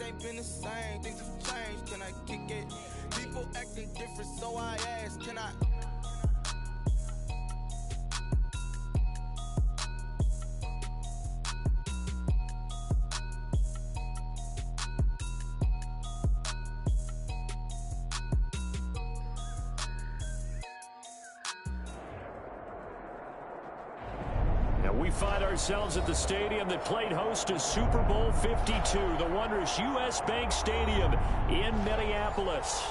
ain't been the same. Things have changed, can I kick it? People acting different, so I ask, can I? We find ourselves at the stadium that played host to Super Bowl 52, the wondrous U.S. Bank Stadium in Minneapolis.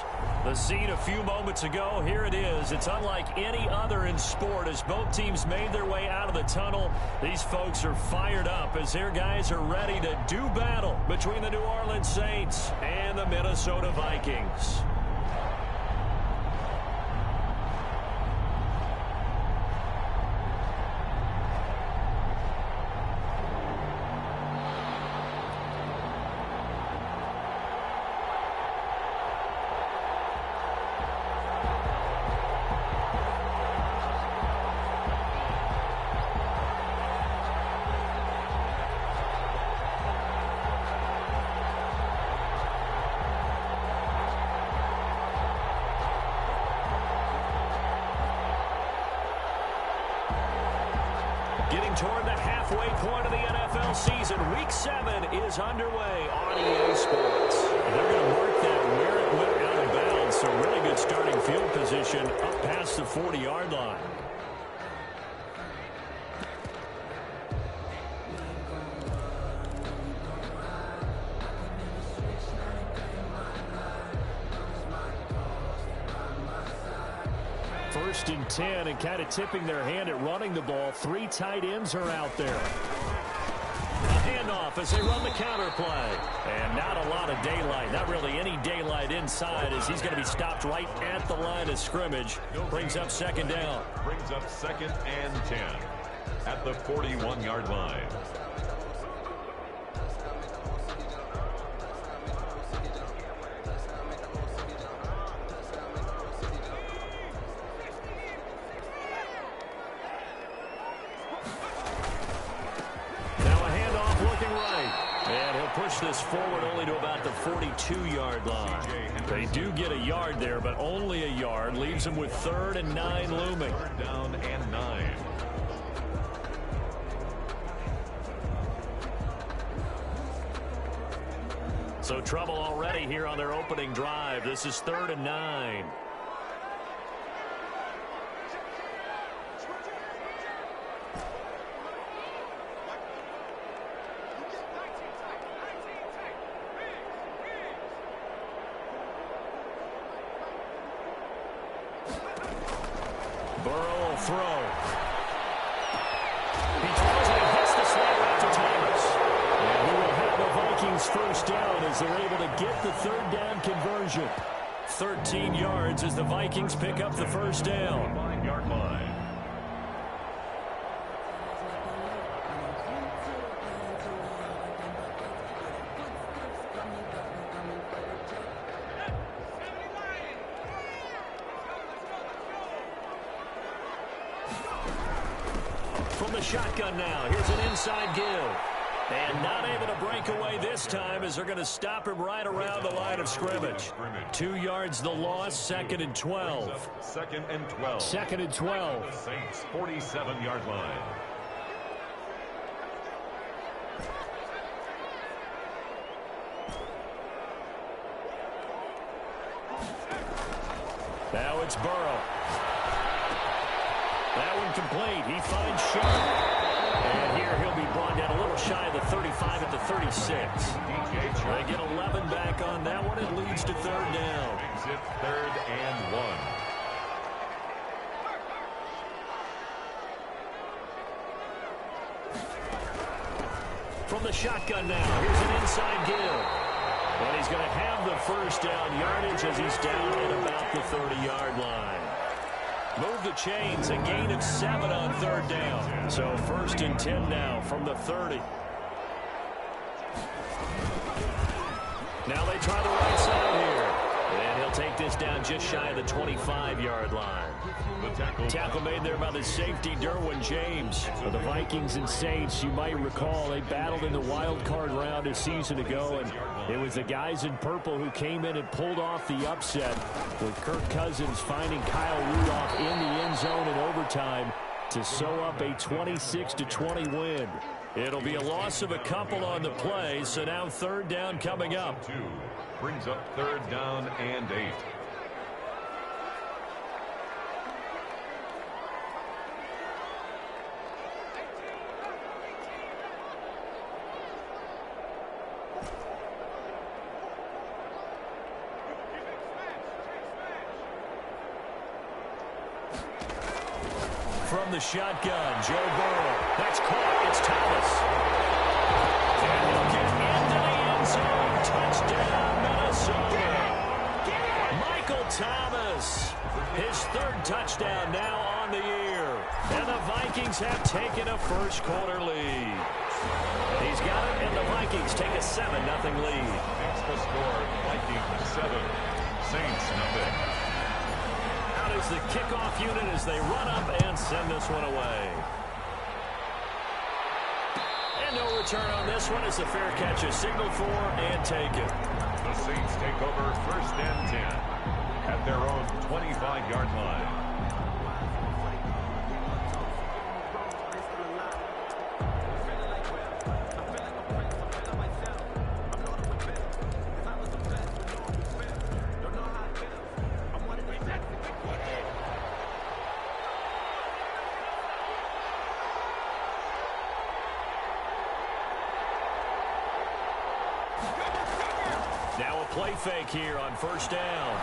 The scene a few moments ago, here it is. It's unlike any other in sport as both teams made their way out of the tunnel. These folks are fired up as their guys are ready to do battle between the New Orleans Saints and the Minnesota Vikings. Getting toward the halfway point of the NFL season. Week 7 is underway on EA Sports. They're going to mark that where it went out of bounds. So really good starting field position up past the 40-yard line. First and 10, and kind of tipping their hand at running the ball. 3 tight ends are out there. A handoff as they run the counter play. And not a lot of daylight, not really any daylight inside as he's going to be stopped right at the line of scrimmage. Brings up second down. Brings up second and 10 at the 41-yard line. Push this forward only to about the 42-yard line. They do get a yard there, but only a yard. Leaves them with 3rd and 9 looming. 3rd down and 9. So trouble already here on their opening drive. This is 3rd and 9. Burrow will throw. He throws it and hits the slant route to Thomas. And he will have the Vikings first down as they're able to get the 3rd down conversion. 13 yards as the Vikings pick up the first down. 9-yard line. From the shotgun now, here's an inside give. And not able to break away this time as they're going to stop him right around the line of scrimmage. 2 yards the loss, 2nd and 12. 2nd and 12. 2nd and 12. The Saints 47-yard line. Now it's Burrow. That one complete. He finds Sharp. And here he'll be brought down a little shy of the 35 at the 36. They get 11 back on that one. It leads to 3rd down. Makes it 3rd and 1. From the shotgun now, here's an inside give. And he's going to have the first down yardage as he's down at about the 30-yard line. Move the chains, a gain of 7 on 3rd down. So 1st and 10 now from the 30. Now they try the right side here. And he'll take this down just shy of the 25-yard line. The tackle made there by the safety, Derwin James. For the Vikings and Saints, you might recall they battled in the wild card round a season ago, and it was the guys in purple who came in and pulled off the upset, with Kirk Cousins finding Kyle Rudolph in the end zone in overtime to sew up a 26-20 win. It'll be a loss of a couple on the play, so now third down coming up. Brings up third down and 8. From the shotgun, Joe Burrow. That's caught. It's Thomas. And he'll get into the end zone. Touchdown, Minnesota. Michael Thomas. His third touchdown now on the year. And the Vikings have taken a first quarter lead. He's got it, and the Vikings take a 7-0 lead. Makes the score Vikings 7, Saints nothing. Is the kickoff unit as they run up and send this one away. And no return on this one as the fair catch is signaled for and taken. The Saints take over first and 10 at their own 25-yard line. Now a play fake here on first down.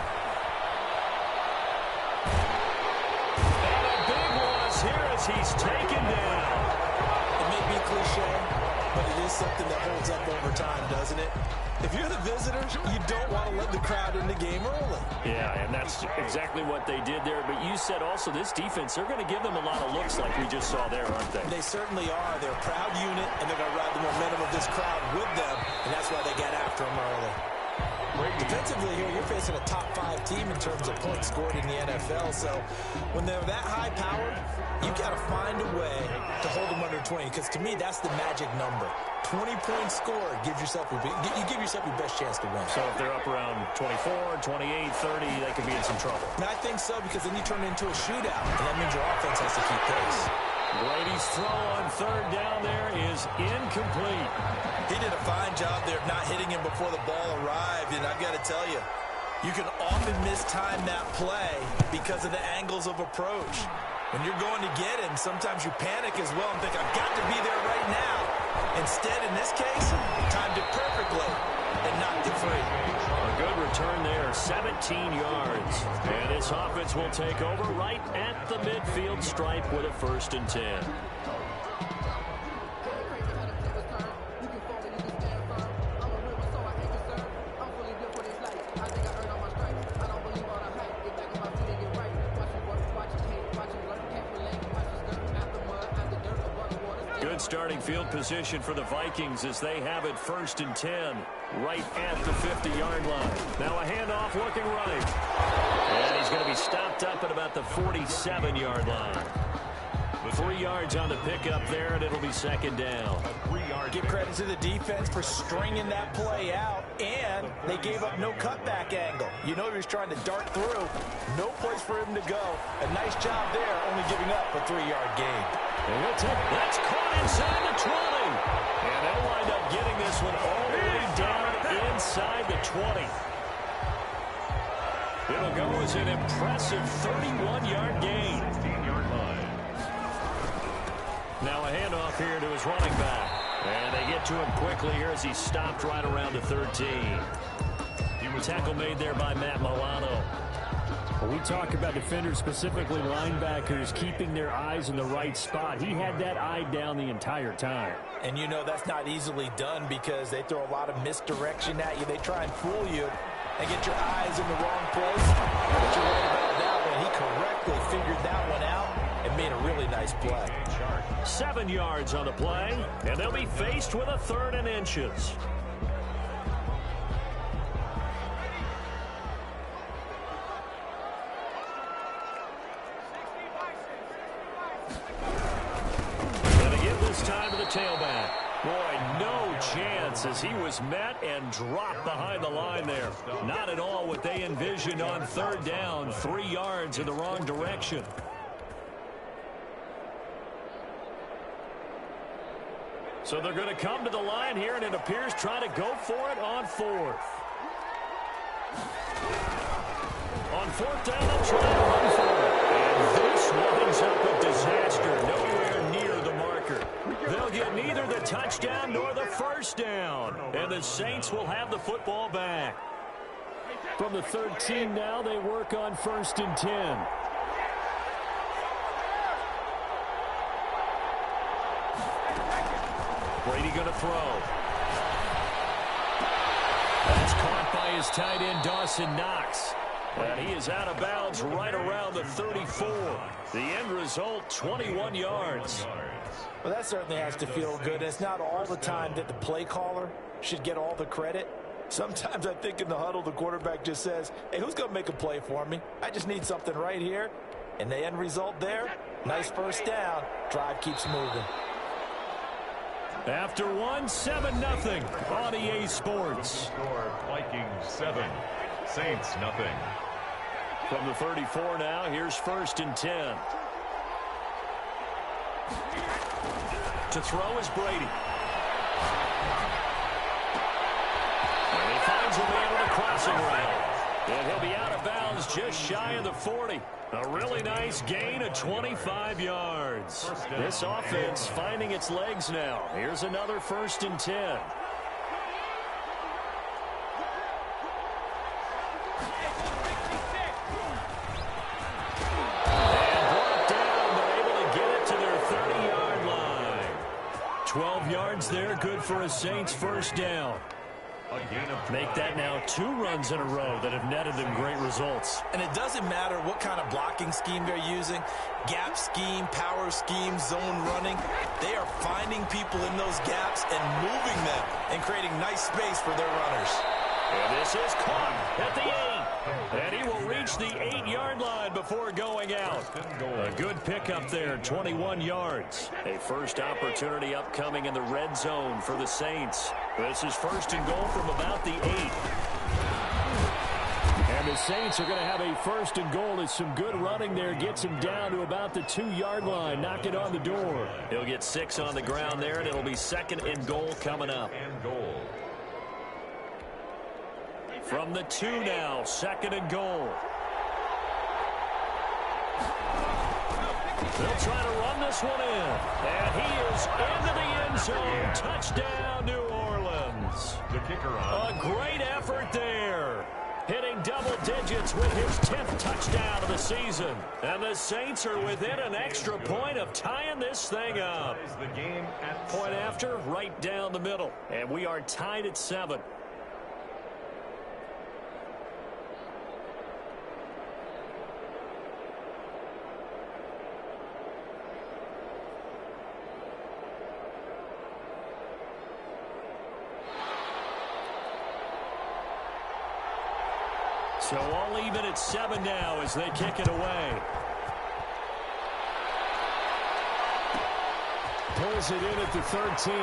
And a big one is here as he's taken down. It may be cliche, but it is something that holds up over time, doesn't it? If you're the visitors, you don't want to let the crowd in the game early. Yeah, and that's exactly what they did there. But you said also this defense, they're going to give them a lot of looks like we just saw there, aren't they? They certainly are. They're a proud unit, and they're going to ride the momentum of this crowd with them, and that's why they get after them early. Defensively here, you're facing a top-5 team in terms of points scored in the NFL. So when they're that high-powered, you've got to find a way to hold them under 20. Because to me, that's the magic number. 20 points scored gives yourself you give yourself your best chance to win. So if they're up around 24, 28, 30, they could be in some trouble. And I think so, because then you turn it into a shootout, and that means your offense has to keep pace. Brady's throw on third down there is incomplete. He did a fine job there of not hitting him before the ball arrived, and I've got to tell you, you can often mistime that play because of the angles of approach. When you're going to get him, sometimes you panic as well and think, I've got to be there right now. Instead, in this case, timed it perfectly and knocked it free. A good return there, 17 yards. And this offense will take over right at the midfield stripe with a 1st and 10. Good starting field position for the Vikings as they have it 1st and 10 right at the 50-yard line. Now a handoff looking right. And he's going to be stopped up at about the 47-yard line. 3 yards on the pickup there, and it'll be 2nd down. Give credit to the defense for stringing that play out, and they gave up no cutback angle. You know he was trying to dart through. No place for him to go. A nice job there, only giving up a 3-yard gain. And that's caught inside the 20. And they'll wind up getting this one all the way down inside the 20. It'll go as an impressive 31-yard gain. 16-yard line. Now a handoff here to his running back. And they get to him quickly here as he's stopped right around the 13. Tackle made there by Matt Milano. Well, we talk about defenders, specifically linebackers, keeping their eyes in the right spot. He had that eye down the entire time. And you know that's not easily done because they throw a lot of misdirection at you. They try and fool you and get your eyes in the wrong place. But you're right about that one. He correctly figured that one out and made a really nice play. 7 yards on the play, and they'll be faced with a 3rd and inches. tailback. Boy, no chance as he was met and dropped behind the line there. Not at all what they envisioned on third down, 3 yards in the wrong direction. So they're going to come to the line here, and it appears trying to go for it on fourth. On fourth down, they'll try to run for it. And this winds up a disaster. Nowhere near the marker. They'll get neither the touchdown nor the first down. And the Saints will have the football back. From the 13 now, they work on 1st and 10. Brady going to throw. That's caught by his tight end, Dawson Knox. And he is out of bounds right around the 34. The end result, 21 yards. Well, that certainly has to feel good. It's not all the time that the play caller should get all the credit. Sometimes I think in the huddle, the quarterback just says, hey, who's going to make a play for me? I just need something right here. And the end result there, nice first down. Drive keeps moving. After 7-0 on EA Sports. Score Vikings 7, Saints nothing. From the 34 now, here's 1st and 10. To throw is Brady. And he finds a man on a crossing route. And he'll be out of bounds just shy of the 40. A really nice gain of 25 yards. This offense finding its legs now. Here's another 1st and 10. And brought down. They're able to get it to their 30-yard line. 12 yards there, good for a Saints first down. Make that now 2 runs in a row that have netted them great results. And it doesn't matter what kind of blocking scheme they're using, gap scheme, power scheme, zone running. They are finding people in those gaps and moving them and creating nice space for their runners. And this is caught at the 8. And he will reach the 8-yard line before going out. A good pickup there, 21 yards. A first opportunity upcoming in the red zone for the Saints. This is 1st and goal from about the 8. And the Saints are going to have a 1st and goal. It's some good running there. Gets him down to about the 2-yard line. Knock it on the door. He'll get 6 on the ground there, and it'll be 2nd and goal coming up. From the 2 now, 2nd and goal. They'll try to run this one in. And he is into the end zone. Touchdown, New Orleans. The kicker on. A great effort there. Hitting double digits with his 10th touchdown of the season. And the Saints are within an extra point of tying this thing up. The game at Point after, right down the middle. And we are tied at 7. So all even at 7 now as they kick it away. Pulls it in at the 13.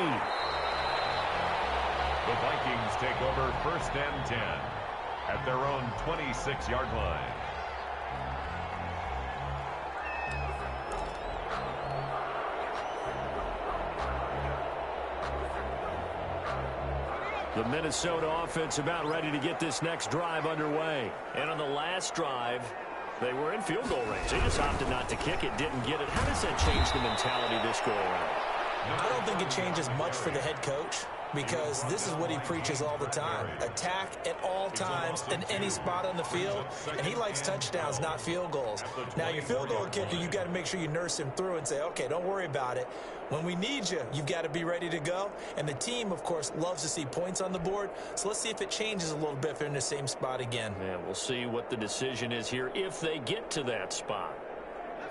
The Vikings take over 1st and 10 at their own 26-yard line. The Minnesota offense about ready to get this next drive underway. And on the last drive, they were in field goal range. They just opted not to kick it, didn't get it. How does that change the mentality this go around? I don't think it changes much for the head coach because this is what he preaches all the time. Attack at all times in any spot on the field, and he likes touchdowns, not field goals. Now, your field goal kicker, you've got to make sure you nurse him through and say, okay, don't worry about it. When we need you, you've got to be ready to go. And the team, of course, loves to see points on the board. So let's see if it changes a little bit if they're in the same spot again. Yeah, we'll see what the decision is here if they get to that spot.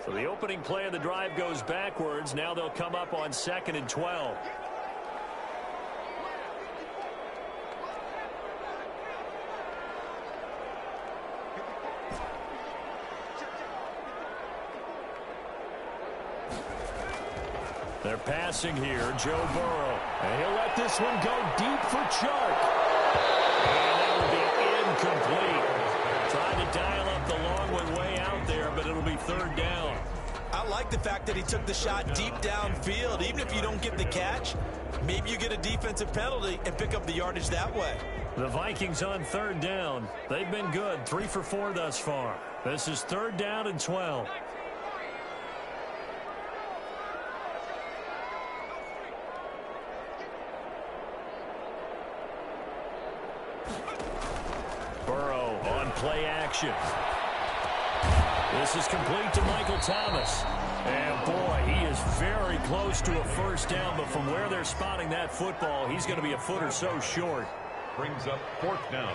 So the opening play of the drive goes backwards. Now they'll come up on 2nd and 12. They're passing here, Joe Burrow. And he'll let this one go deep for Chark. And that will be incomplete. Trying to dial up the long one way out there, but it'll be third down. I like the fact that he took the shot deep downfield. Even if you don't get the catch, maybe you get a defensive penalty and pick up the yardage that way. The Vikings on third down. They've been good, 3 for 4 thus far. This is third down and 12. Burrow on play action. This is complete to Michael Thomas. And, boy, he is very close to a first down, but from where they're spotting that football, he's going to be a foot or so short. Brings up fourth down.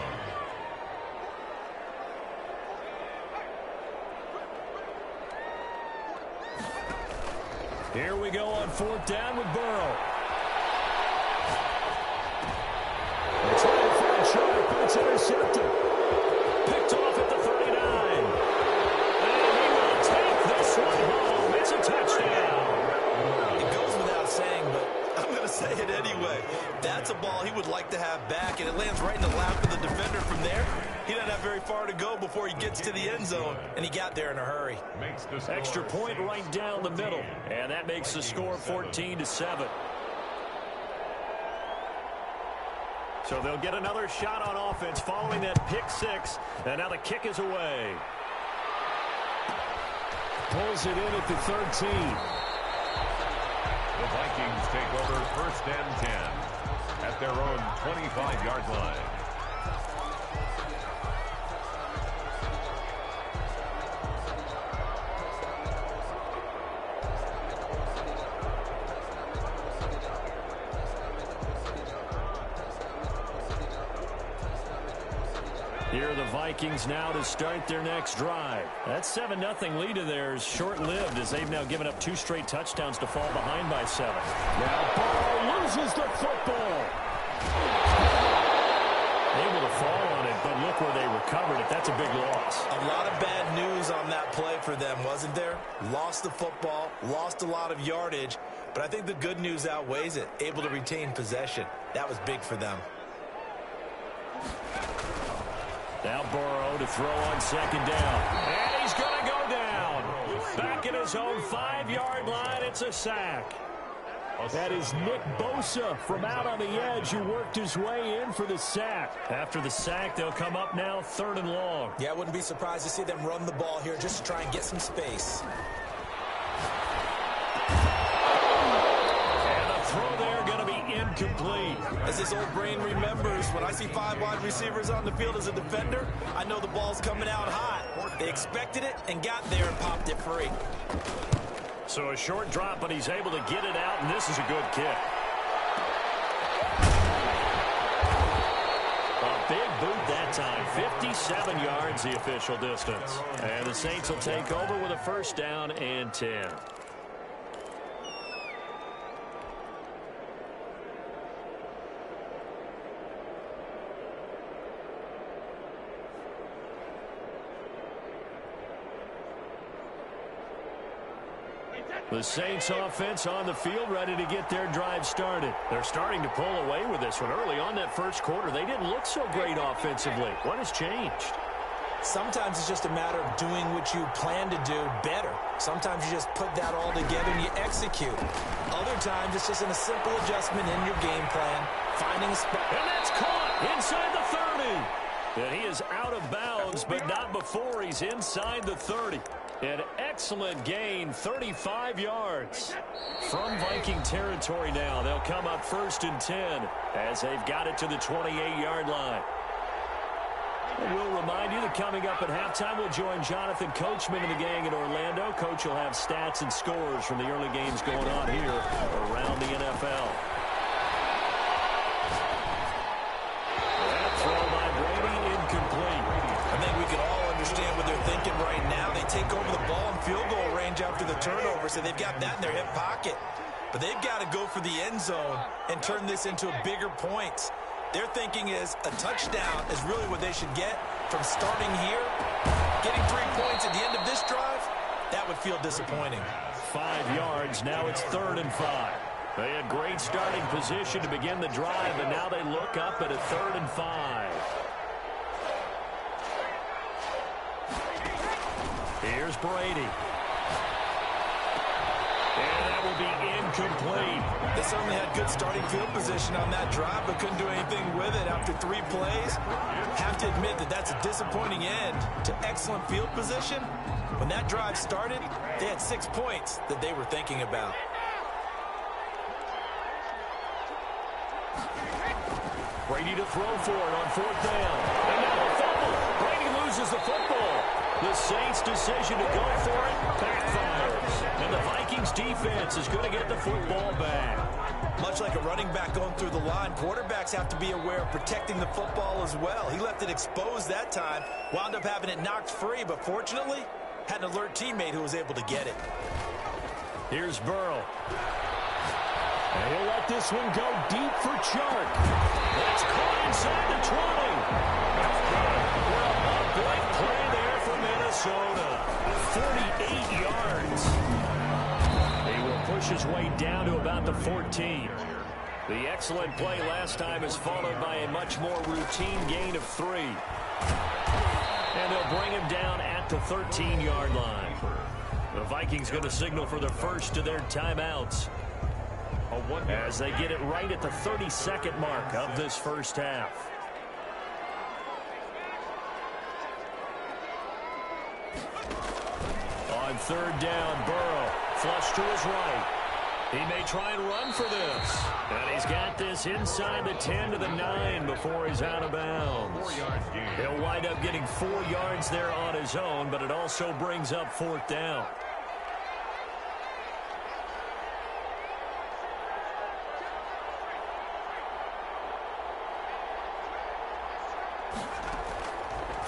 Here we go on fourth down with Burrow. They're trying to find Chark, but it's intercepted. Picked off at the 39. And he will take this one home. It's a touchdown. It goes without saying, but I'm going to say it anyway. That's a ball he would like to have back, and it lands right in the lap of the defender from there. He doesn't have very far to go before he gets to the end zone, and he got there in a hurry. Extra point right down the middle, and that makes the score 14-7. So they'll get another shot on offense following that pick six, and now the kick is away. Pulls it in at the 13. The Vikings take over first and 10 at their own 25-yard line. Here are the Vikings now to start their next drive. That 7-0 lead of theirs short-lived as they've now given up 2 straight touchdowns to fall behind by 7. Now Burrow loses the football. Able to fall on it, but look where they recovered it. That's a big loss. A lot of bad news on that play for them, wasn't there? Lost the football, lost a lot of yardage, but I think the good news outweighs it. Able to retain possession. That was big for them. Now Burrow to throw on second down. And he's going to go down. Back at his own 5-yard line. It's a sack. That is Nick Bosa from out on the edge who worked his way in for the sack. After the sack, they'll come up now 3rd and long. Yeah, I wouldn't be surprised to see them run the ball here just to try and get some space. And the throw there going to be incomplete. As his old brain remembers, when I see 5 wide receivers on the field as a defender, I know the ball's coming out hot. They expected it and got there and popped it free. So a short drop, but he's able to get it out, and this is a good kick. A big boot that time. 57 yards the official distance. And the Saints will take over with a first down and 10. The Saints offense on the field ready to get their drive started. They're starting to pull away with this one. Early on that first quarter, they didn't look so great offensively. What has changed? Sometimes it's just a matter of doing what you plan to do better. Sometimes you just put that all together and you execute. Other times it's just a simple adjustment in your game plan, finding a spot. And that's caught inside the 30. And he is out of bounds, but not before he's inside the 30. An excellent gain, 35 yards. From Viking territory now, they'll come up 1st and 10 as they've got it to the 28-yard line. And we'll remind you that coming up at halftime, we'll join Jonathan Coachman and the gang in Orlando. Coach will have stats and scores from the early games going on here around the NFL. That throw by Brady incomplete. I think we can all understand what they're thinking right now. They take over the ball in field goal range after the turnover, so they've got that in their hip pocket. But they've got to go for the end zone and turn this into a bigger point. Their thinking is a touchdown is really what they should get from starting here. Getting 3 points at the end of this drive, that would feel disappointing. 5 yards, now it's 3rd and 5. They had great starting position to begin the drive, and now they look up at a 3rd and 5. Here's Brady. And that will be incomplete. They certainly had good starting field position on that drive, but couldn't do anything with it after 3 plays. Have to admit that that's a disappointing end to excellent field position. When that drive started, they had 6 points that they were thinking about. Brady to throw for it on 4th down. And now a fumble. Brady loses the football. The Saints' decision to go for it backfires. And the Vikings defense is going to get the football back. Much like a running back going through the line, quarterbacks have to be aware of protecting the football as well. He left it exposed that time, wound up having it knocked free, but fortunately, had an alert teammate who was able to get it. Here's Burrow. And he'll let this one go deep for Chark. That's caught inside the 20. That's good. Well, a big play there for Minnesota. 48 yards. He will push his way down to about the 14. The excellent play last time is followed by a much more routine gain of 3. And they'll bring him down at the 13-yard line. The Vikings going to signal for the first of their timeouts, as they get it right at the 32nd mark of this first half. On 3rd down, Burrow, flush to his right. He may try and run for this. And he's got this inside the 10 to the 9 before he's out of bounds. He'll wind up getting 4 yards there on his own, but it also brings up 4th down.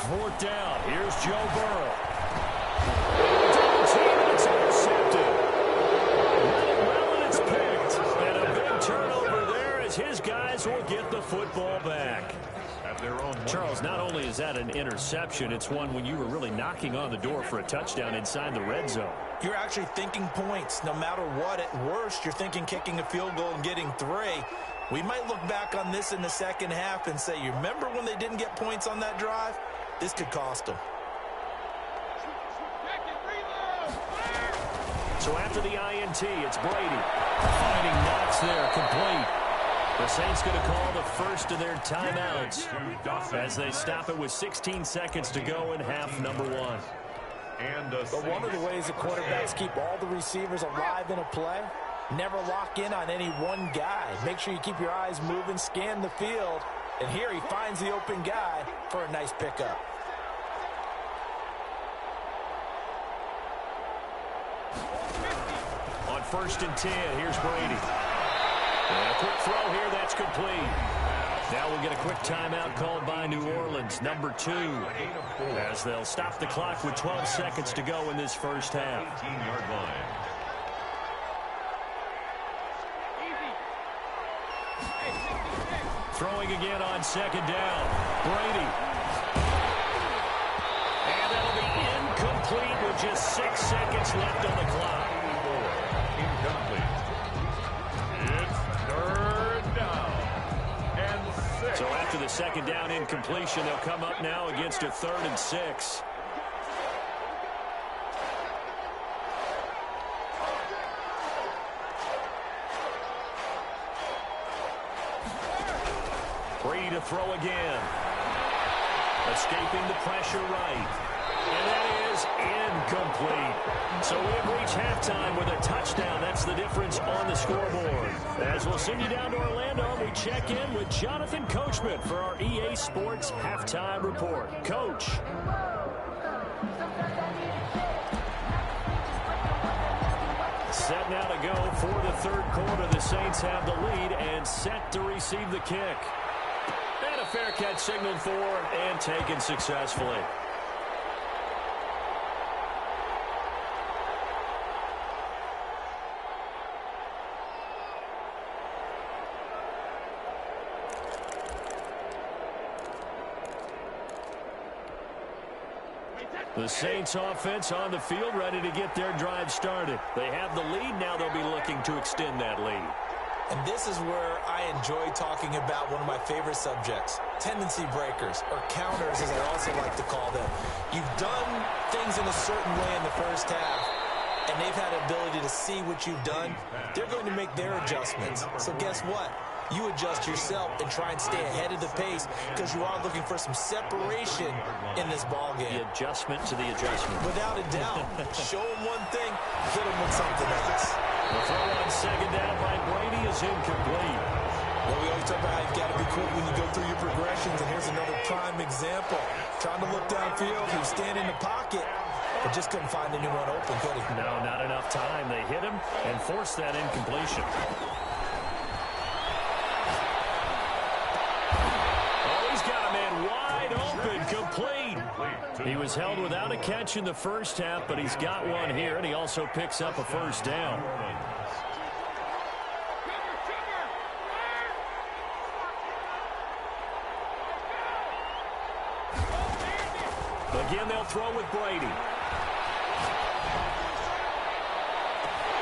Fourth down. Here's Joe Burrow. Double team, and it's intercepted. Well, and it's picked. And a big turnover there as his guys will get the football back. At their own Charles, not only is that an interception, it's one when you were really knocking on the door for a touchdown inside the red zone. You're actually thinking points. No matter what, at worst, you're thinking kicking a field goal and getting 3. We might look back on this in the second half and say, you remember when they didn't get points on that drive? This could cost them. So after the INT, it's Brady. Fighting Knox there, complete. The Saints going to call the first of their timeouts as they stop it with 16 seconds to go in half number 1. But one of the ways the quarterbacks keep all the receivers alive in a play, never lock in on any one guy. Make sure you keep your eyes moving, scan the field. And here he finds the open guy for a nice pickup. On 1st and 10, here's Brady. And a quick throw here, that's complete. Now we'll get a quick timeout called by New Orleans, number 2, as they'll stop the clock with 12 seconds to go in this first half. 18-yard line. Throwing again on 2nd down. Brady. And that'll be incomplete with just 6 seconds left on the clock. Incomplete. It's 3rd down and 6. So after the 2nd down incompletion, they'll come up now against a 3rd and 6. Brady to throw again. Escaping the pressure right. And that is incomplete. So we've reached halftime with a touchdown. That's the difference on the scoreboard. As we'll send you down to Orlando, we check in with Jonathan Coachman for our EA Sports Halftime Report. Coach. Set now to go for the 3rd quarter. The Saints have the lead and set to receive the kick. And a fair catch signaled for and taken successfully. The Saints offense on the field ready to get their drive started. They have the lead. Now they'll be looking to extend that lead. And this is where I enjoy talking about one of my favorite subjects, tendency breakers, or counters as I also like to call them. You've done things in a certain way in the first half, and they've had the ability to see what you've done. They're going to make their adjustments. So guess what? You adjust yourself and try and stay ahead of the pace because you are looking for some separation in this ball game. The adjustment to the adjustment. Without a doubt. Show them one thing, hit them with something else. The throw on second down by Brady is incomplete. Well, we always talk about how you've got to be quick when you go through your progressions, and here's another prime example. Trying to look downfield, he was standing in the pocket, but just couldn't find anyone open, could he? No, not enough time. They hit him and forced that incompletion. Complete. He was held without a catch in the first half, but he's got one here, and he also picks up a first down. Again, they'll throw with Brady.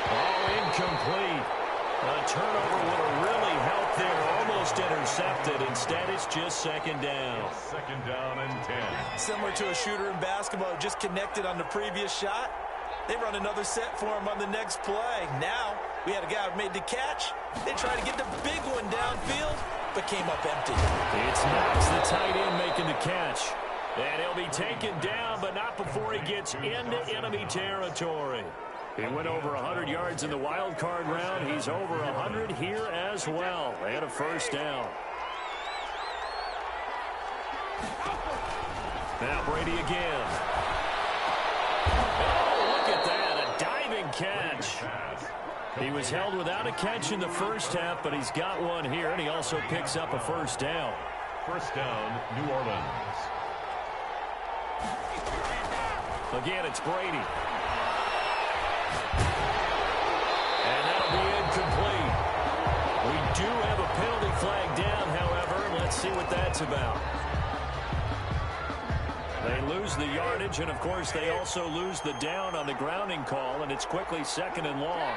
Oh, incomplete. A turnover would have really helped there. Almost intercepted. Instead, it's just second down. Second down and 10. Similar to a shooter in basketball who just connected on the previous shot. They run another set for him on the next play. Now, we had a guy who made the catch. They tried to get the big one downfield, but came up empty. It's Knox, the tight end, making the catch. And he'll be taken down, but not before he gets into enemy territory. He went over 100 yards in the wild card round. He's over 100 here as well. And a first down. Now Brady again. Oh, look at that. A diving catch. He was held without a catch in the first half, but he's got one here, and he also picks up a first down. First down, New Orleans. Again, it's Brady. And that'll be incomplete. We do have a penalty flag down, however. Let's see what that's about. They lose the yardage, and, of course, they also lose the down on the grounding call, and it's quickly second and long.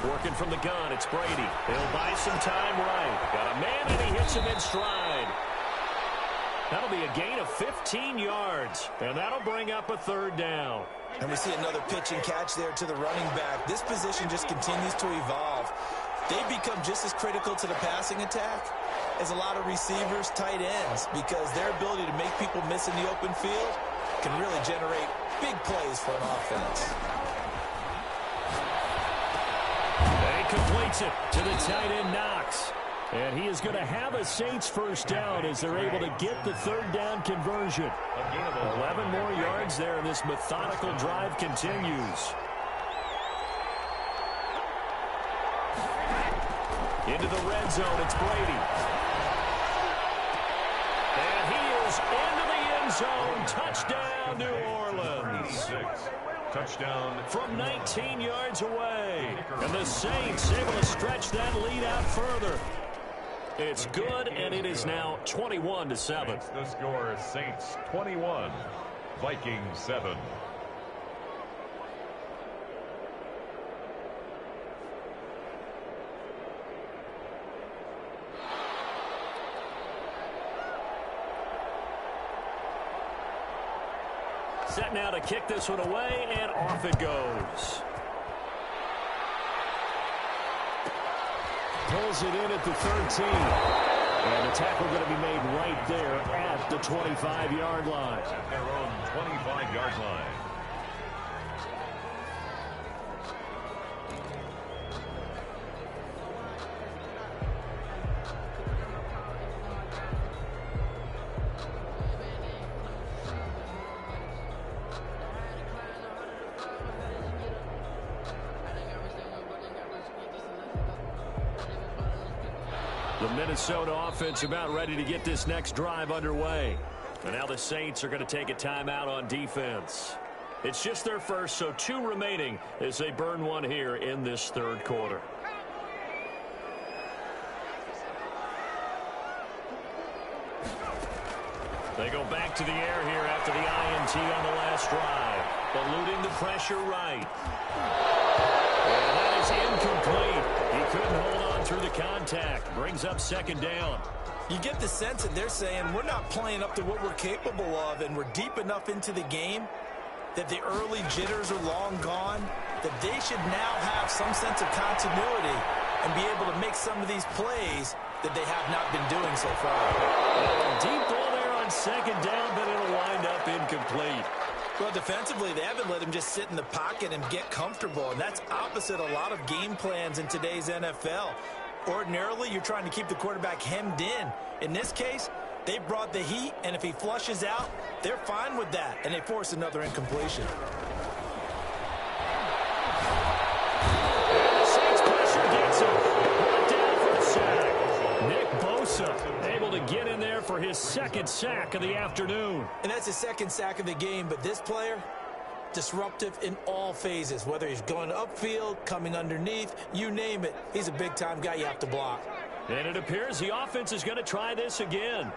Working from the gun, it's Brady. He'll buy some time right. Got a man, and he hits him in stride. That'll be a gain of 15 yards, and that'll bring up a third down. And we see another pitch and catch there to the running back. This position just continues to evolve. They become just as critical to the passing attack as a lot of receivers, tight ends, because their ability to make people miss in the open field can really generate big plays for an offense. And he completes it to the tight end, Knox. And he is going to have a Saints first down as they're able to get the third down conversion. 11 more yards there, and this methodical drive continues. Into the red zone, it's Brady. And he is into the end zone. Touchdown, New Orleans. Touchdown. From 19 yards away. And the Saints able to stretch that lead out further. It's good, and it is now 21-7. The score, Saints 21, Vikings 7. Set now to kick this one away, and off it goes. Pulls it in at the 13. And the tackle going to be made right there at the 25-yard line. At their own 25-yard line. The Minnesota offense about ready to get this next drive underway. And now the Saints are going to take a timeout on defense. It's just their first, so 2 remaining as they burn one here in this third quarter. They go back to the air here after the INT on the last drive. eluding the pressure right. And that is incomplete. He couldn't hold on through the contact. Brings up second down. You get the sense that they're saying we're not playing up to what we're capable of, and we're deep enough into the game that the early jitters are long gone, that they should now have some sense of continuity and be able to make some of these plays that they have not been doing so far. Deep ball there on second down, but it'll wind up incomplete. Well, defensively, they haven't let him just sit in the pocket and get comfortable, and that's opposite a lot of game plans in today's NFL. Ordinarily, you're trying to keep the quarterback hemmed in. In this case, they brought the heat, and if he flushes out, they're fine with that, and they force another incompletion. And the Saints pressure gets him. Brought down for the sack. Nick Bosa able to get in there for his second sack of the afternoon. And that's his second sack of the game, but this player, disruptive in all phases, whether he's going upfield, coming underneath, you name it. He's a big-time guy you have to block. And it appears the offense is going to try this again.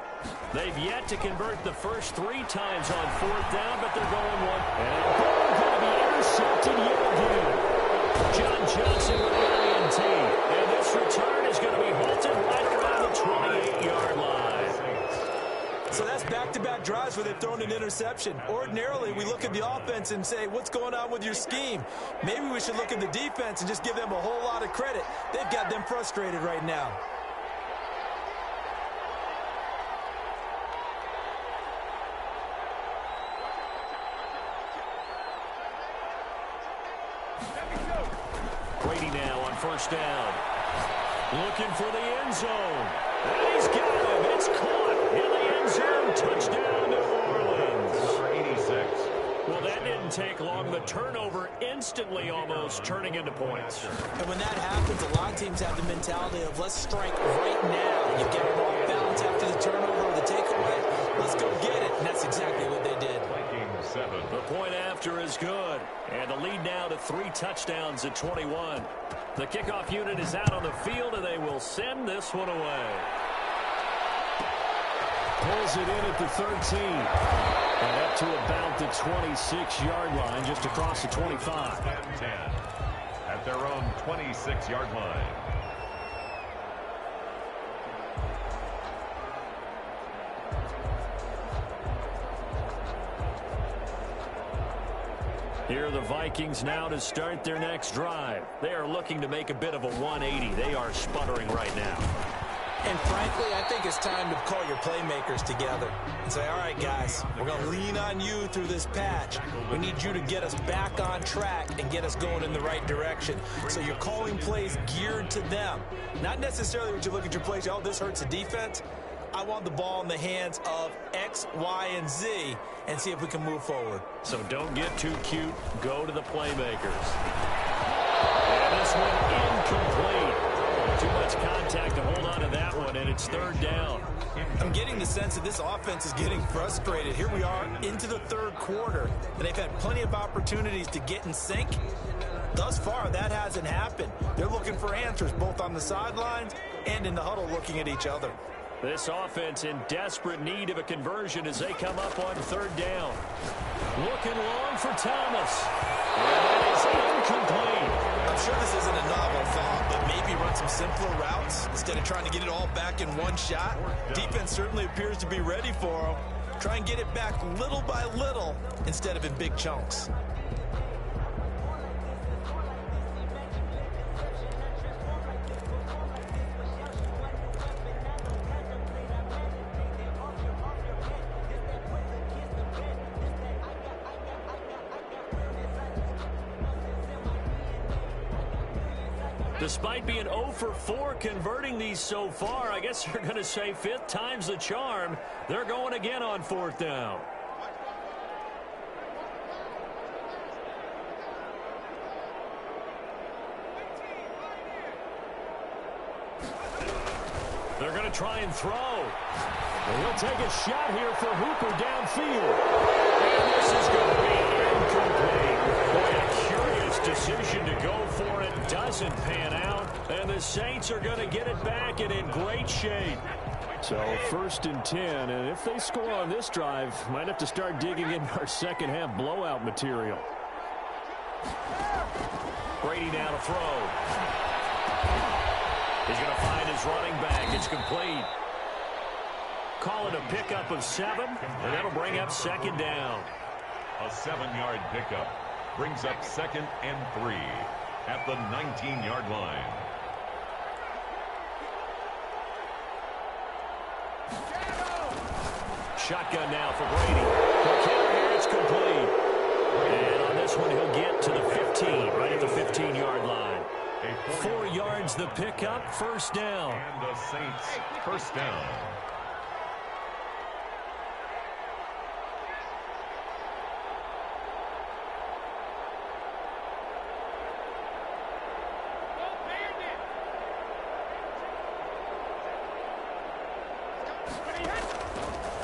They've yet to convert the first 3 times on fourth down, but they're going one. And going to be intercepted yet again. John Johnson with the INT. And this return is going to be halted right around the 28-yard line. So that's back-to-back drives where they've thrown an interception. Ordinarily, we look at the offense and say, what's going on with your scheme? Maybe we should look at the defense and just give them a whole lot of credit. They've got them frustrated right now. Brady now on first down. Looking for the end zone. And he's got him. It's caught in the end zone. Touchdown, New Orleans. Number 86. Well, that didn't take long. The turnover instantly almost turning into points. And when that happens, a lot of teams have the mentality of let's strike right now. You get it off balance after the turnover or the takeaway. Let's go get it. And that's exactly what they did. The point after is good. And the lead now to 3 touchdowns at 21. The kickoff unit is out on the field, and they will send this one away. Pulls it in at the 13. And up to about the 26-yard line, just across the 25. 10 at their own 26-yard line. Here are the Vikings now to start their next drive. They are looking to make a bit of a 180. They are sputtering right now. And frankly, I think it's time to call your playmakers together and say, all right, guys, we're going to lean on you through this patch. We need you to get us back on track and get us going in the right direction. So you're calling plays geared to them. Not necessarily when you look at your plays, oh, this hurts the defense. I want the ball in the hands of X, Y, and Z and see if we can move forward. So don't get too cute. Go to the playmakers. And this one incomplete. Too much contact to hold on to that one, and it's third down. I'm getting the sense that this offense is getting frustrated. Here we are into the third quarter, and they've had plenty of opportunities to get in sync. Thus far, that hasn't happened. They're looking for answers both on the sidelines and in the huddle looking at each other. This offense in desperate need of a conversion as they come up on third down. Looking long for Thomas. And it is incomplete. I'm sure this isn't a novel thought, but maybe run some simpler routes instead of trying to get it all back in one shot. Defense certainly appears to be ready for them. Try and get it back little by little instead of in big chunks. Despite being 0 for 4 converting these so far, I guess you're going to say 5th time's the charm. They're going again on fourth down. They're going to try and throw. And he'll take a shot here for Hooper downfield. And this is going to be incomplete. Boy, a curious decision to go for it. Doesn't pan out. And the Saints are going to get it back and in great shape. So 1st and 10, and if they score on this drive, might have to start digging in our second half blowout material. Brady now to throw. He's going to find his running back. It's complete. Call it a pickup of 7, and that'll bring up 2nd down. A 7-yard pickup brings up 2nd and 3 at the 19-yard line. Shotgun now for Brady. The counter here, it's complete. And on this one, he'll get to the 15, right at the 15-yard line. 4 yards the pickup, 1st down. And the Saints, 1st down.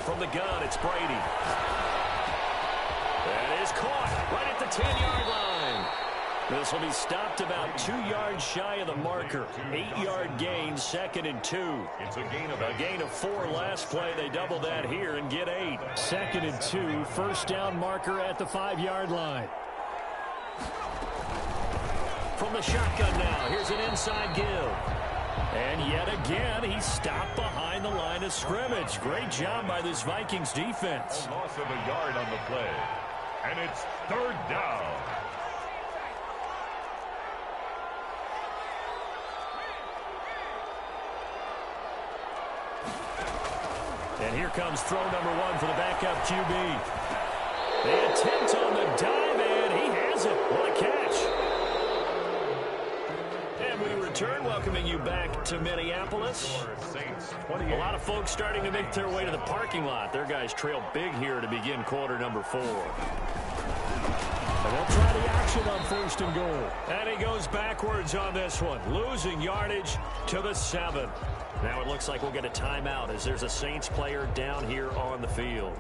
From the gun, it's Brady. That is caught right at the 10-yard line. This will be stopped about 2 yards shy of the marker. 8-yard gain, 2nd and 2. It's a gain of 4 last play. They double that here and get 8. 2nd and 2, 1st down marker at the 5-yard line. From the shotgun now, here's an inside give. And yet again, he's stopped behind the line of scrimmage. Great job by this Vikings defense. A loss of a yard on the play. And it's 3rd down. And here comes throw number 1 for the backup QB. The attempt on the dive, and he has it. What a catch. And we return, welcoming you back to Minneapolis. A lot of folks starting to make their way to the parking lot. Their guys trail big here to begin quarter number 4. And they'll try the action on 1st and goal. And he goes backwards on this one, losing yardage to the 7. Now it looks like we'll get a timeout as there's a Saints player down here on the field.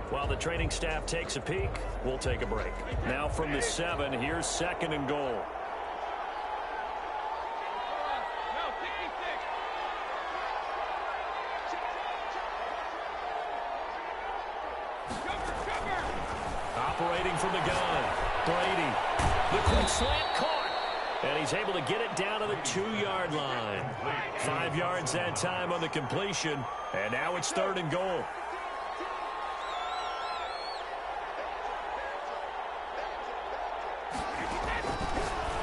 While the training staff takes a peek, we'll take a break. Now from the 7, here's 2nd and goal. Operating from the gun, Brady. The quick slant caught. And he's able to get it down to the 2-yard line. 5 yards that time on the completion. And now it's 3rd and goal.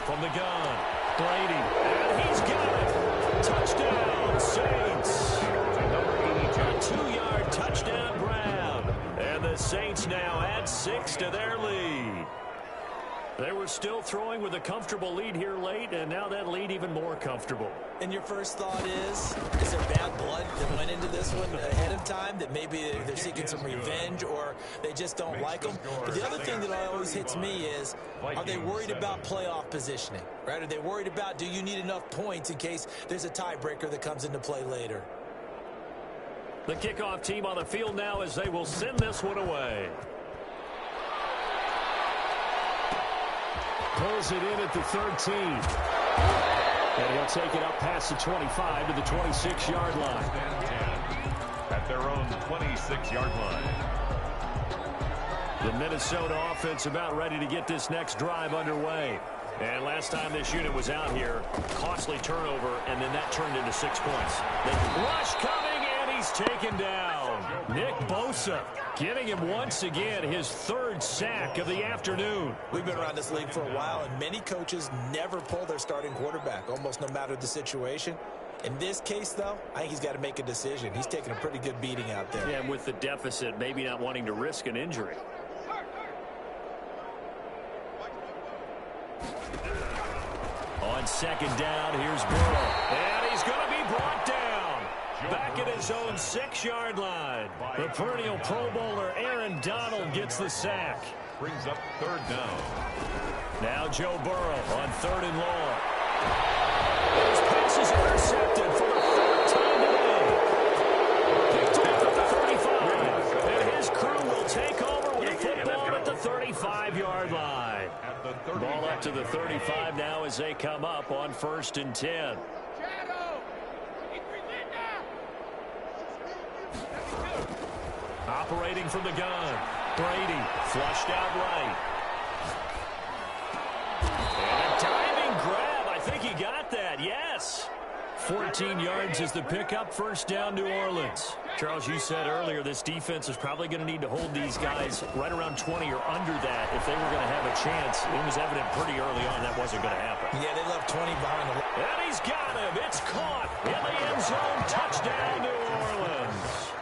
From the gun, Brady. And he's got it. Touchdown, Saints. A 2-yard touchdown grab. And the Saints now add 6 to their lead. They were still throwing with a comfortable lead here late, and now that lead even more comfortable. And your first thought is there bad blood that went into this one ahead of time, that maybe they're seeking some revenge or they just don't like them? But the other thing that always hits me is, are they worried about playoff positioning? Right? Are they worried about, do you need enough points in case there's a tiebreaker that comes into play later? The kickoff team on the field now as they will send this one away. Pulls it in at the 13. And he'll take it up past the 25 to the 26-yard line. At their own 26-yard line. The Minnesota offense about ready to get this next drive underway. And last time this unit was out here, costly turnover, and then that turned into 6 points. The rush coming, and he's taken down. Nick Bosa getting him once again his 3rd sack of the afternoon. We've been around this league for a while, and many coaches never pull their starting quarterback, almost no matter the situation. In this case, though, I think he's got to make a decision. He's taking a pretty good beating out there. Yeah, and with the deficit, maybe not wanting to risk an injury. On 2nd down, here's Burrow. And he's going to be brought down. Back at his own 6-yard line. The perennial Pro Bowler Aaron Donald gets the sack. Brings up 3rd down. Now Joe Burrow on 3rd and long. His pass is intercepted for the 3rd time today. Picked off at the 35. And his crew will take over with the football at the 35-yard line. Ball up to the 35 now as they come up on 1st and 10. Operating from the gun. Brady flushed out right. And a diving grab. I think he got that. Yes. 14 yards is the pickup. First down, New Orleans. Charles, you said earlier this defense is probably going to need to hold these guys right around 20 or under that if they were going to have a chance. It was evident pretty early on that wasn't going to happen. Yeah, they left 20 behind the line. And he's got him. It's caught in the end zone. Touchdown, New Orleans.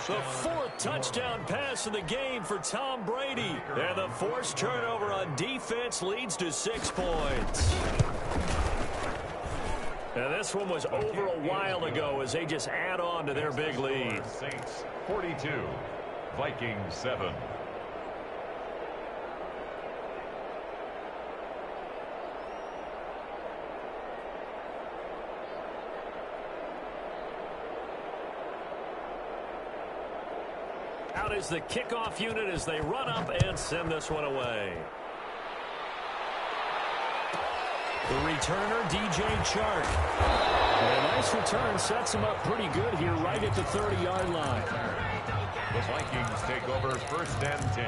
The fourth touchdown pass of the game for Tom Brady. And the forced turnover on defense leads to 6 points. And this one was over a while ago as they just add on to their big lead. Saints 42, Vikings 7. Out is the kickoff unit as they run up and send this one away. The returner, DJ Chark. And a nice return sets him up pretty good here right at the 30-yard line. The Vikings take over first and 10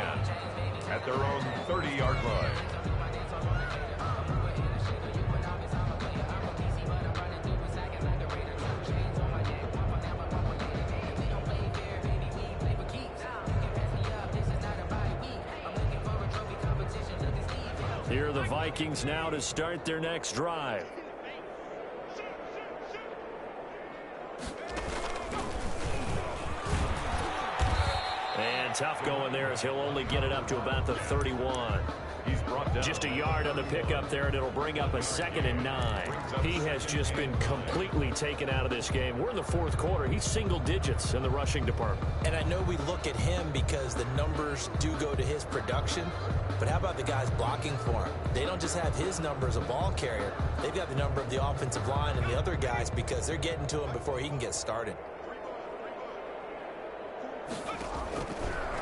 at their own 30-yard line. Here are the Vikings now to start their next drive. And tough going there as he'll only get it up to about the 31. He's brought down. Just a yard on the pickup there, and it'll bring up a 2nd and 9. He has just been completely taken out of this game. We're in the fourth quarter. He's single digits in the rushing department. And I know we look at him because the numbers do go to his production, but how about the guys blocking for him? They don't just have his number as a ball carrier. They've got the number of the offensive line and the other guys because they're getting to him before he can get started.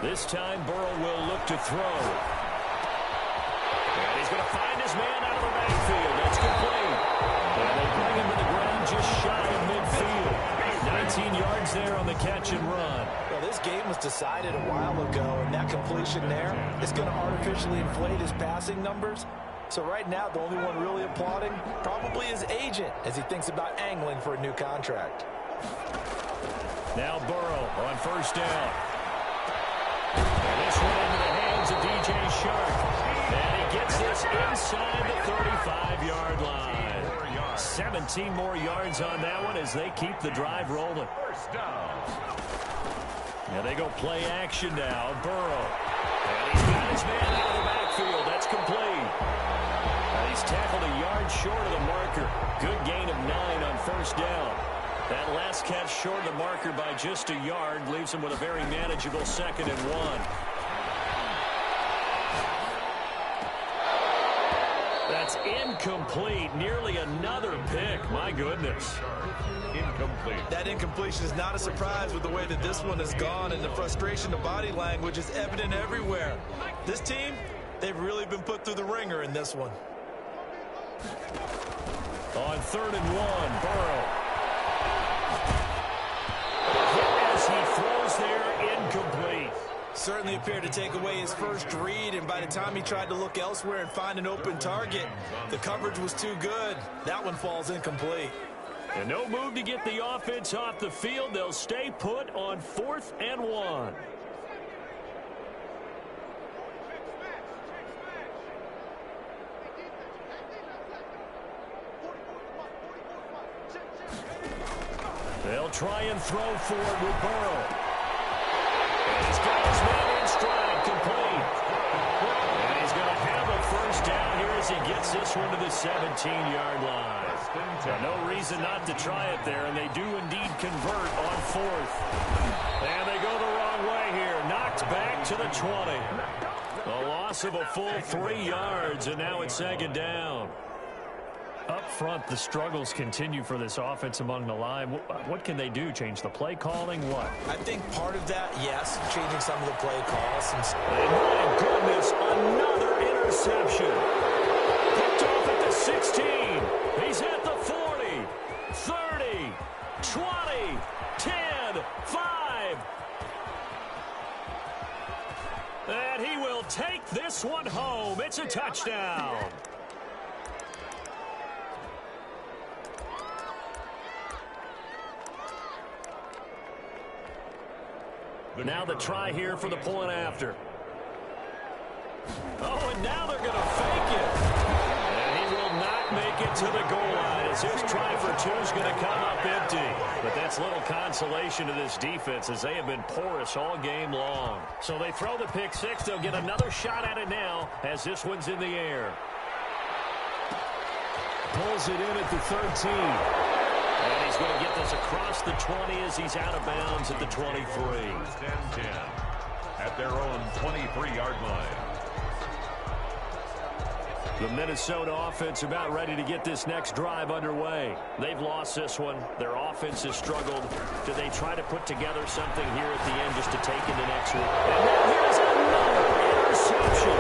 This time, Burrow will look to throw. And he's going to find his man out of the backfield. That's complete. And they bring him to the ground just shy of midfield. 19 yards there on the catch and run. Well, this game was decided a while ago, and that completion there is going to artificially inflate his passing numbers. So right now, the only one really applauding probably his agent as he thinks about angling for a new contract. Now Burrow on first down. And this one into the hands of DJ Chark. And he gets this inside the 35-yard line. 17 more yards on that one as they keep the drive rolling. First down. Now they go play action now. Burrow. And he's got his man out of the backfield. That's complete. And he's tackled a yard short of the marker. Good gain of 9 on first down. That last catch short of the marker by just a yard leaves him with a very manageable 2nd and 1. That's incomplete. Nearly another pick. My goodness. Incomplete. That incompletion is not a surprise with the way that this one has gone, and the frustration to body language is evident everywhere. This team, they've really been put through the ringer in this one. On 3rd and 1, Burrow. As he throws there, incomplete. Certainly appeared to take away his first read, and by the time he tried to look elsewhere and find an open target, the coverage was too good. That one falls incomplete. And no move to get the offense off the field. They'll stay put on 4th and 1. They'll try and throw for it with Burrow. And he's got his man in stride, complete. And he's going to have a first down here as he gets this one to the 17-yard line. No reason not to try it there, and they do indeed convert on 4th. And they go the wrong way here. Knocked back to the 20. A loss of a full 3 yards, and now it's 2nd down. Up front, the struggles continue for this offense among the line. What can they do? Change the play calling? What? I think part of that, yes, changing some of the play calls. And my goodness, another interception. Picked off at the 16. He's at the 40, 30, 20, 10, 5. And he will take this one home. It's a touchdown. Now the try here for the point after. Oh, and now they're going to fake it. And he will not make it to the goal line as his try for two is going to come up empty. But that's little consolation to this defense as they have been porous all game long. So they throw the pick six. They'll get another shot at it now as this one's in the air. Pulls it in at the 13. And he's going to get this across the 20 as he's out of bounds at the 23. First and 10 at their own 23-yard line. The Minnesota offense about ready to get this next drive underway. They've lost this one. Their offense has struggled. Do they try to put together something here at the end just to take into next week? And now here's another interception.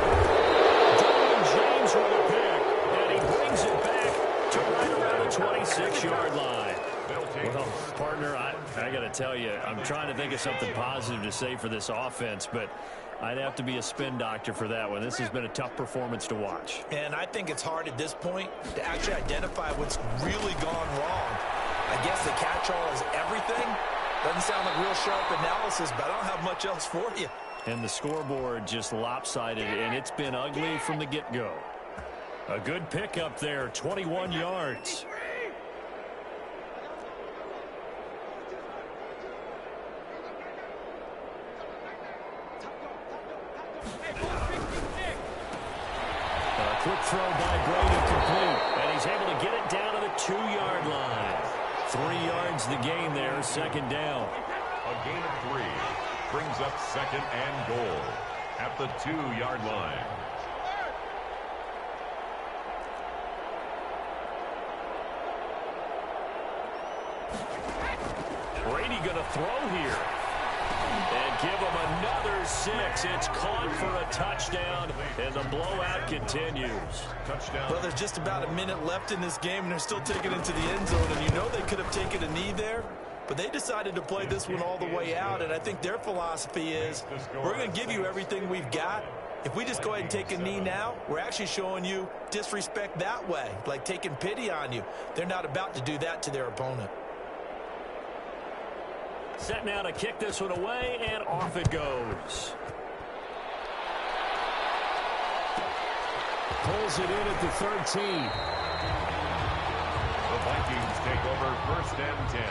Derwin James with a pick, and he brings it back to right around the 26-yard line. Well, partner, I got to tell you, I'm trying to think of something positive to say for this offense, but I'd have to be a spin doctor for that one. This has been a tough performance to watch. And I think it's hard at this point to actually identify what's really gone wrong. I guess the catch-all is everything. Doesn't sound like real sharp analysis, but I don't have much else for you. And the scoreboard just lopsided, and it's been ugly from the get-go. A good pickup there, 21 yards. Quick throw by Brady complete, and he's able to get it down to the 2-yard line. 3 yards the gain there, second down. A gain of 3 brings up second and goal at the 2-yard line. Brady going to throw here. And give him another 6. It's caught for a touchdown, and the blowout continues. Touchdown. Well, there's just about a minute left in this game, and they're still taking it into the end zone. And you know they could have taken a knee there, but they decided to play this one all the way out. And I think their philosophy is, we're going to give you everything we've got. If we just go ahead and take a knee now, we're actually showing you disrespect that way, like taking pity on you. They're not about to do that to their opponent. Set now to kick this one away, and off it goes. Pulls it in at the 13. The Vikings take over first and 10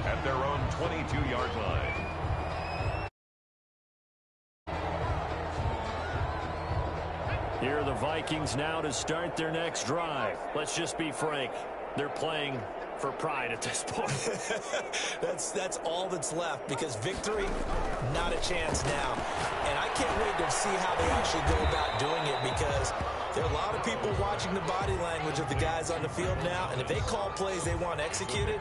at their own 22-yard line. Here are the Vikings now to start their next drive. Let's just be frank. They're playing for pride at this point. That's all that's left, because victory, not a chance now. And I can't wait to see how they actually go about doing it, because there are a lot of people watching the body language of the guys on the field now, and if they call plays they want executed,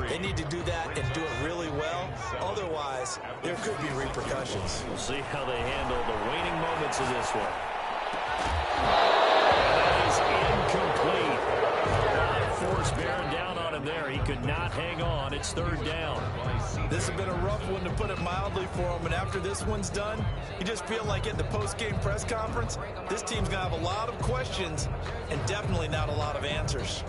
they need to do that and do it really well. Otherwise, there could be repercussions. We'll see how they handle the waning moments of this one. That is incomplete. Force bearing down on him there. He could not hang on. It's third down. This has been a rough one, to put it mildly, for him. And after this one's done, you just feel like at the post-game press conference, this team's going to have a lot of questions and definitely not a lot of answers.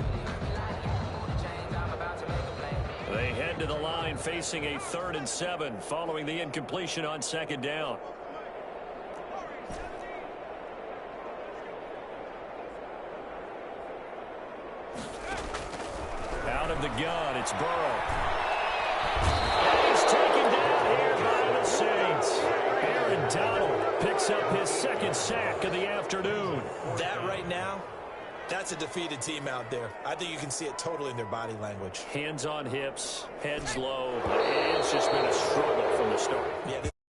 They head to the line facing a 3rd and 7 following the incompletion on second down. Out of the gun, it's Burrow. And he's taken down here by the Saints. Aaron Donald picks up his 2nd sack of the afternoon. That right now, that's a defeated team out there. I think you can see it totally in their body language. Hands on hips, heads low. It's just been a struggle from the start. Yeah.